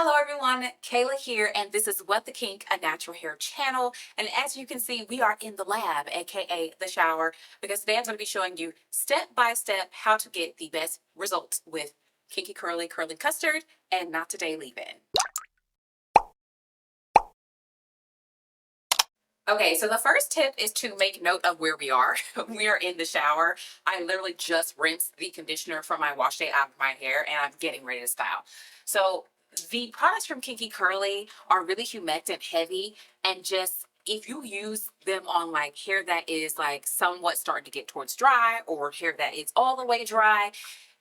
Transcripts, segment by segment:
Hello everyone, Kayla here, and this is What the Kink, a natural hair channel. And as you can see, we are in the lab, aka the shower, because today I'm going to be showing you step by step how to get the best results with Kinky Curly Curly Custard and Not Today Leave-In. Okay, so the first tip is to make note of where we are. We are in the shower. I literally just rinsed the conditioner from my wash day out of my hair and I'm getting ready to style. So the products from Kinky Curly are really humectant heavy, and just if you use them on like hair that is like somewhat starting to get towards dry or hair that is all the way dry,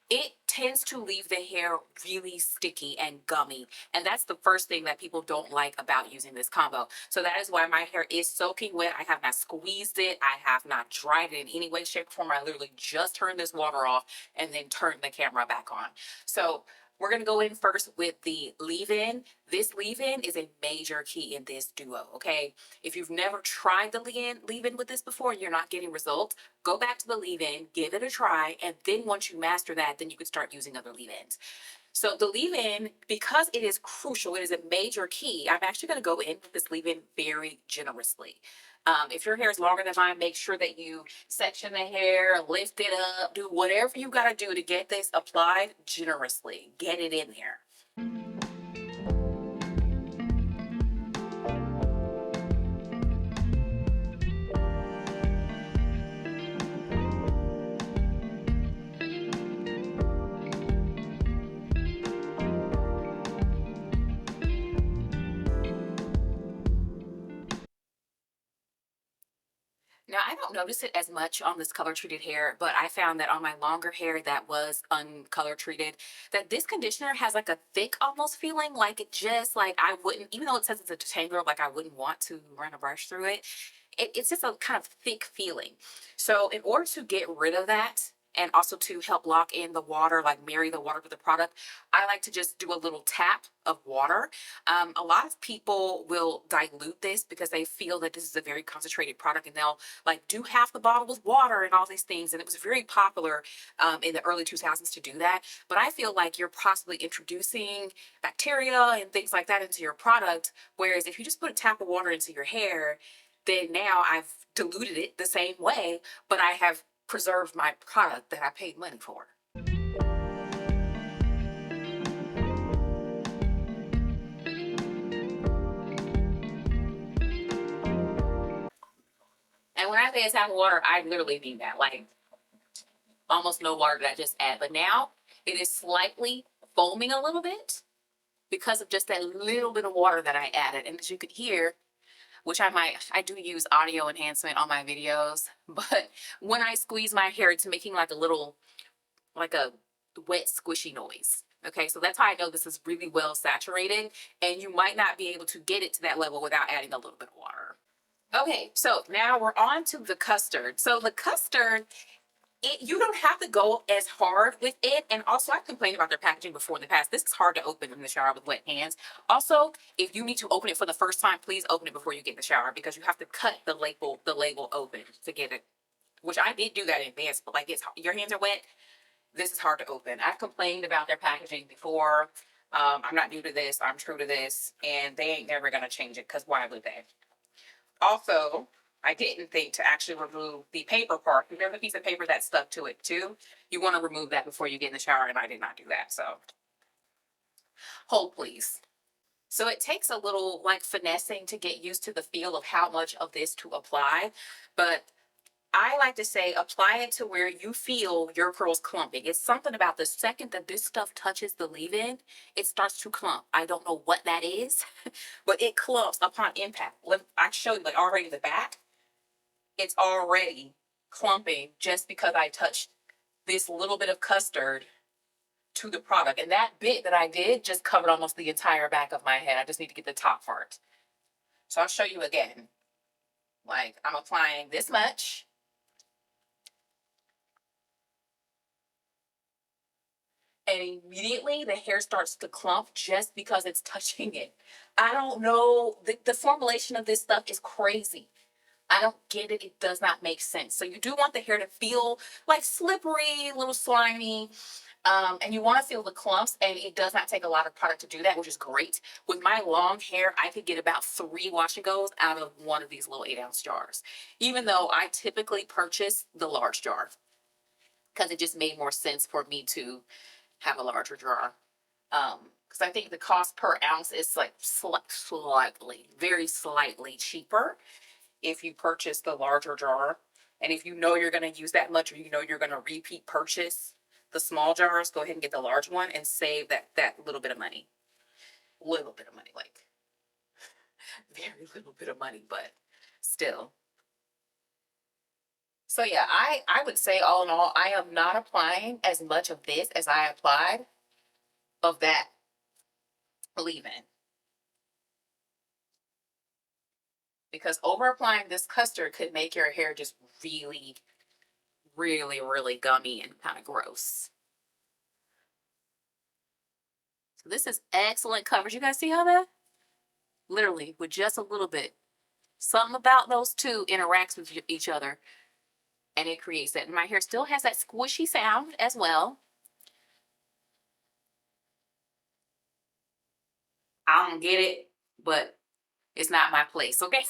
it tends to leave the hair really sticky and gummy. And that's the first thing that people don't like about using this combo. So that is why my hair is soaking wet. I have not squeezed it. I have not dried it in any way, shape, or form. I literally just turned this water off and then turned the camera back on. So we're going to go in first with the leave-in. This leave-in is a major key in this duo, okay? If you've never tried the leave-in with this before and you're not getting results, go back to the leave-in, give it a try, and then once you master that, then you can start using other leave-ins. So the leave-in, because it is crucial, it is a major key, I'm actually going to go in with this leave-in very generously. If your hair is longer than mine, make sure that you section the hair, lift it up, do whatever you got to do to get this applied generously. Get it in there. Now, I don't notice it as much on this color treated hair, but I found that on my longer hair that was uncolor treated, that this conditioner has like a thick almost feeling, like it just like I wouldn't, even though it says it's a detangler, like I wouldn't want to run a brush through it. It's just a kind of thick feeling. So in order to get rid of that, and also to help lock in the water, like marry the water to the product, I like to just do a little tap of water. A lot of people will dilute this because they feel that this is a very concentrated product, and they'll like do half the bottle with water and all these things. And it was very popular in the early 2000s to do that. But I feel like you're possibly introducing bacteria and things like that into your product. Whereas if you just put a tap of water into your hair, then now I've diluted it the same way, but I have preserved my product that I paid money for. And when I say a tap of water, I literally mean that. Like almost no water that I just add. But now it is slightly foaming a little bit because of just that little bit of water that I added. And as you could hear, which I do use audio enhancement on my videos, but when I squeeze my hair, it's making like a little, like a wet squishy noise. Okay, so that's how I know this is really well saturated, and you might not be able to get it to that level without adding a little bit of water. Okay, so now we're on to the custard. So the custard, you don't have to go as hard with it. And also, I've complained about their packaging before in the past. This is hard to open in the shower with wet hands. Also, if you need to open it for the first time, please open it before you get in the shower, because you have to cut the label open to get it, which I did do that in advance, but like your hands are wet, this is hard to open. I've complained about their packaging before. I'm not new to this. I'm true to this, and they ain't never gonna change it, because why would they? Also, I didn't think to actually remove the paper part. Remember the piece of paper that stuck to it too? You want to remove that before you get in the shower, and I did not do that. So hold please. So it takes a little like finessing to get used to the feel of how much of this to apply, but I like to say apply it to where you feel your curls clumping. It's something about the second that this stuff touches the leave-in, it starts to clump. I don't know what that is, but it clumps upon impact. I show you like already the back, it's already clumping just because I touched this little bit of custard to the product. And that bit that I did just covered almost the entire back of my head. I just need to get the top part. So I'll show you again. Like I'm applying this much. And immediately the hair starts to clump just because it's touching it. I don't know. The formulation of this stuff is crazy. I don't get it. It does not make sense. So you do want the hair to feel like slippery, a little slimy. And you want to feel the clumps, and it does not take a lot of product to do that, which is great. With my long hair, I could get about 3 wash and goes out of one of these little 8-ounce jars, even though I typically purchase the large jar because it just made more sense for me to have a larger jar. Because I think the cost per ounce is like slightly, very slightly cheaper if you purchase the larger jar. And if you know you're going to use that much, or you know you're going to repeat purchase the small jars, go ahead and get the large one and save that little bit of money. Little bit of money, like very little bit of money, but still. So yeah, I would say all in all, I am not applying as much of this as I applied of that leave-in. Because over applying this custard could make your hair just really, really, really gummy and kind of gross. So this is excellent coverage. You guys see how that? Literally, with just a little bit. Something about those two interacts with each other, and it creates that. And my hair still has that squishy sound as well. I don't get it, but it's not my place, okay?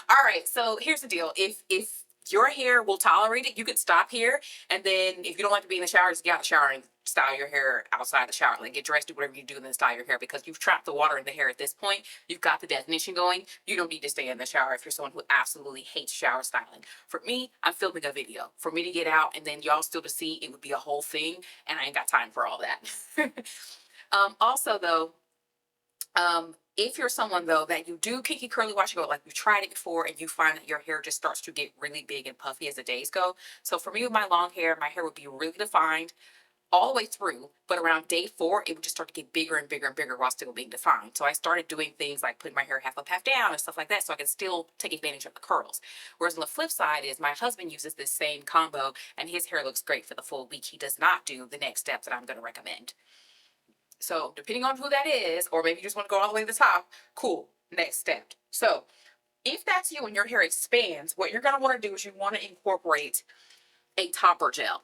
All right, so here's the deal. If your hair will tolerate it, you can stop here, and then if you don't like to be in the shower, just get out of the shower and style your hair outside the shower. Like, get dressed, do whatever you do, and then style your hair, because you've trapped the water in the hair at this point. You've got the definition going. You don't need to stay in the shower if you're someone who absolutely hates shower styling. For me, I'm filming a video. For me to get out and then y'all still to see, it would be a whole thing, and I ain't got time for all that. Also, though, if you're someone though that you do kinky curly wash and go, like you've tried it before and you find that your hair just starts to get really big and puffy as the days go. So for me with my long hair, my hair would be really defined all the way through, but around day 4, it would just start to get bigger and bigger and bigger while still being defined. So I started doing things like putting my hair half up, half down and stuff like that, so I can still take advantage of the curls. Whereas on the flip side is my husband uses this same combo and his hair looks great for the full week. He does not do the next step that I'm going to recommend. So depending on who that is, or maybe you just want to go all the way to the top, cool, next step. So if that's you and your hair expands, what you're going to want to do is you want to incorporate a topper gel.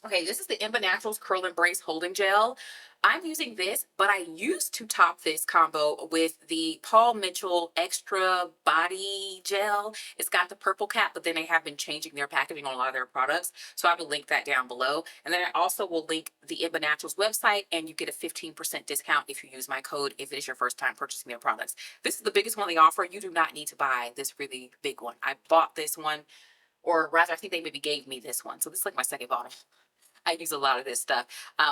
Okay, this is the Emba Naturals Curl Embrace Holding Gel. I'm using this, but I used to top this combo with the Paul Mitchell Extra Body Gel. It's got the purple cap, but then they have been changing their packaging on a lot of their products. So I will link that down below. And then I also will link the Emba Naturals website, and you get a 15% discount if you use my code if it is your first time purchasing their products. This is the biggest one they offer. You do not need to buy this really big one. I bought this one, or rather, I think they maybe gave me this one. So this is like my second bottle. I use a lot of this stuff,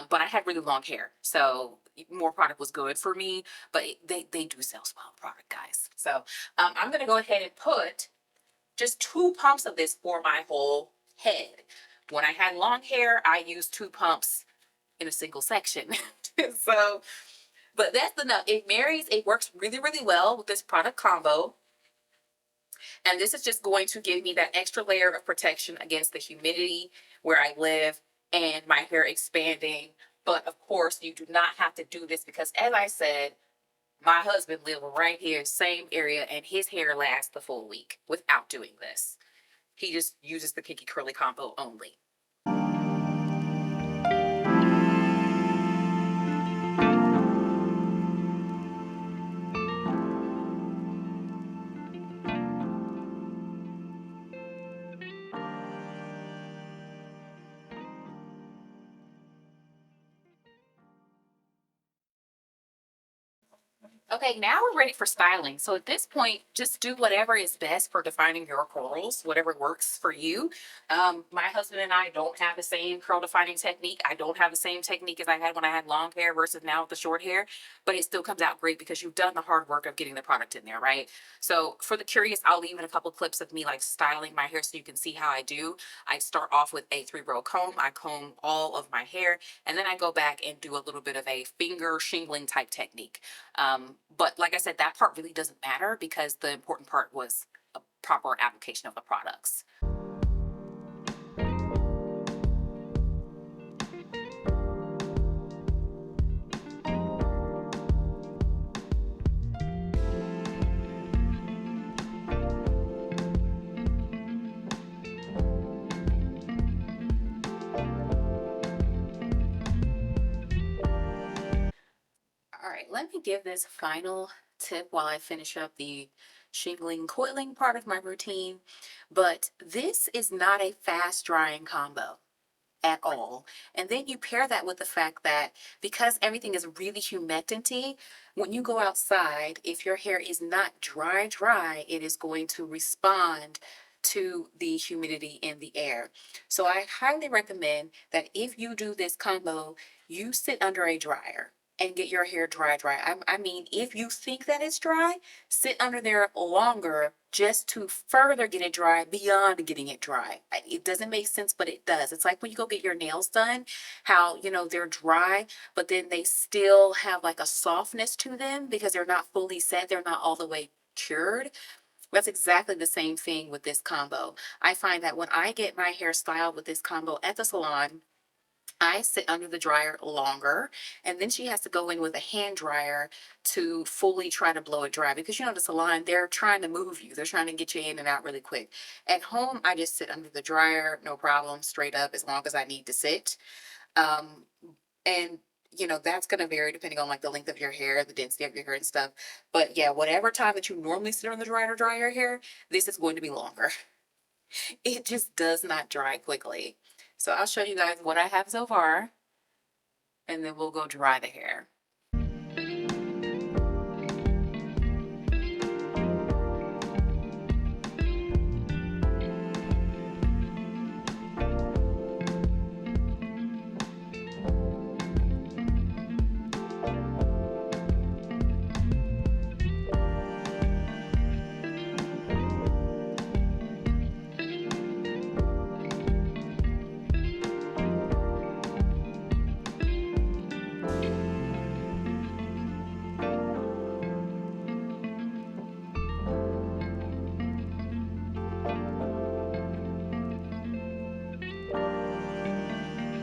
but I had really long hair, so more product was good for me, but they do sell small product, guys. So I'm going to go ahead and put just 2 pumps of this for my whole head. When I had long hair, I used 2 pumps in a single section. So, but that's enough. It marries, it works really, really well with this product combo. And this is just going to give me that extra layer of protection against the humidity where I live and my hair expanding. But of course, you do not have to do this because, as I said, my husband lives right here, same area, and his hair lasts the full week without doing this. He just uses the Kinky Curly combo only. Okay, now we're ready for styling. So at this point, just do whatever is best for defining your curls, whatever works for you. My husband and I don't have the same curl defining technique. I don't have the same technique as I had when I had long hair versus now with the short hair, but it still comes out great because you've done the hard work of getting the product in there, right? So for the curious, I'll leave in a couple clips of me like styling my hair so you can see how I do. I start off with a 3-row comb. I comb all of my hair, and then I go back and do a little bit of a finger shingling type technique. But like I said, that part really doesn't matter because the important part was a proper application of the products. right, let me give this final tip while I finish up the shingling coiling part of my routine. But this is not a fast drying combo at all. And then you pair that with the fact that because everything is really humectancy, when you go outside, if your hair is not dry, it is going to respond to the humidity in the air. So I highly recommend that if you do this combo, you sit under a dryer and get your hair dry. I mean, if you think that it's dry, sit under there longer just to further get it dry beyond getting it dry. It doesn't make sense, but it does. It's like when you go get your nails done, how, you know, they're dry, but then they still have like a softness to them because they're not fully set. They're not all the way cured. That's exactly the same thing with this combo. I find that when I get my hair styled with this combo at the salon, I sit under the dryer longer, and then she has to go in with a hand dryer to fully try to blow it dry because you know the salon, they're trying to move you. They're trying to get you in and out really quick. At home, I just sit under the dryer, no problem, straight up as long as I need to sit. Um, and you know that's going to vary depending on like the length of your hair, the density of your hair and stuff. But yeah, whatever time that you normally sit on the dryer to dry your hair, this is going to be longer. It just does not dry quickly. So I'll show you guys what I have so far, and then we'll go dry the hair.